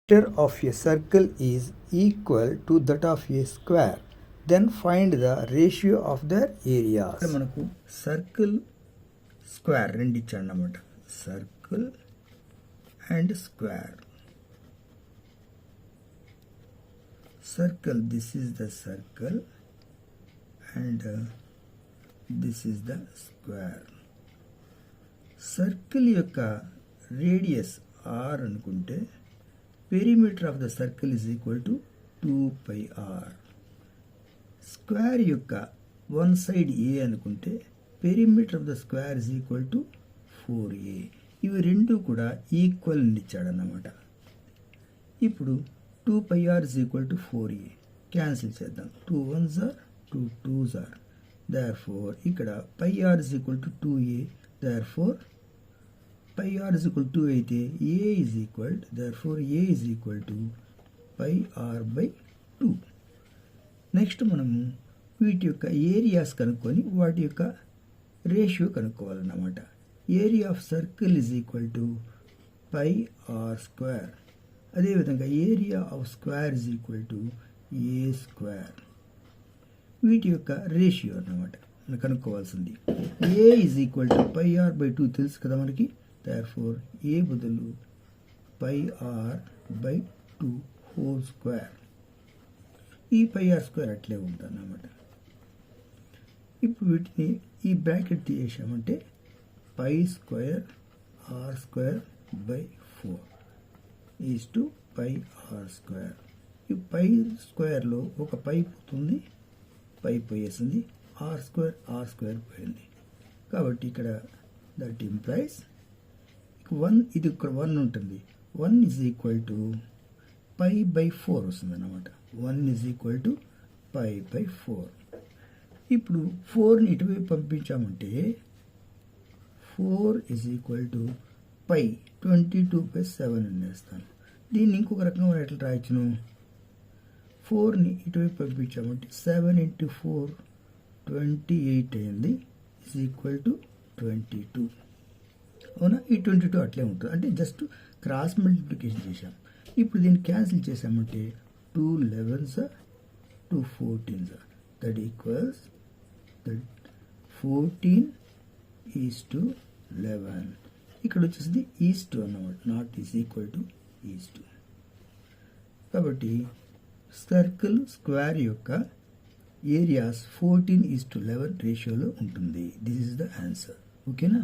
Center of a circle is equal to that of a square. Then find the ratio of their areas. మనకు circle square రెండు ఇచ్చాడు అన్నమాట. Circle and square. Circle, this is the circle and this is the square. Circle యొక్క radius r అనుకుంటే perimeter of the circle is equal to 2 pi r. Square యొక్క one side a అనుకుంటే perimeter of the square is equal to 4a. ఇవి రెండు కూడా equal ఇచ్చాడన్నమాట. ఇప్పుడు 2 pi r is equal to 4a. Cancel చేద్దాం. 2 1s are 2 2s are. Therefore ఇక్కడ pi r is equal to 2a. Therefore pi r is equal to 2 అయితే a is equal, therefore a is equal to pi r by 2. Next మనము వీటి యొక్క areas కనుక్కొని వాటి యొక్క ratio కనుక్కోవాలన్నమాట. Area of circle is equal to pi r square. అదేవిధంగా area of square is equal to a square. వీటి యొక్క రేషియో అన్నమాట మనం కనుక్కోవాల్సింది. A is equal to pi r by 2 తెలుసు కదా మనకి. therefore a బదులు pi r by 2 whole square. ఈ పై ఆర్ స్క్వేర్ అట్లే ఉంటుంది అన్నమాట. ఇప్పుడు వీటిని ఈ బ్రాకెట్ తీసేసామంటే pi square r square by 4 is to pi r square. ఈ పై స్క్వేర్లో ఒక పై పోతుంది, పై పోయేసింది, ఆర్ స్క్వేర్ పోయింది. కాబట్టి ఇక్కడ దట్ ఇంప్లైస్ 1, ఇది ఇక్కడ 1 ఉంటుంది. 1 is equal to pi by 4 వస్తుంది అన్నమాట. 1 is equal to pi by 4. ఇప్పుడు 4ని ఇటువైపు పంపించామంటే 4 ఈజ్ ఈక్వల్ టు పై 22/7 అని వేస్తాను. దీన్ని ఇంకొక రకంగా ఎట్లా రాయొచ్చును? 4ని ఇటువైపు పంపించామంటే 7 × 4 28 అయింది. Is equal to 22. అవునా? ఈ 22 అట్లే ఉంటుంది. అంటే జస్ట్ క్రాస్ మల్టిప్లికేషన్ చేసాం. ఇప్పుడు దీన్ని క్యాన్సిల్ చేసామంటే 2 11s 2 14s that equals 14 is to 11. ఇక్కడ వచ్చేసి ఈజ్ టు అన్నమాట, not is equal to is to. కాబట్టి సర్కిల్ స్క్వేర్ యొక్క ఏరియాస్ 14:11 రేషియోలో ఉంటుంది. This is the answer. ఓకేనా?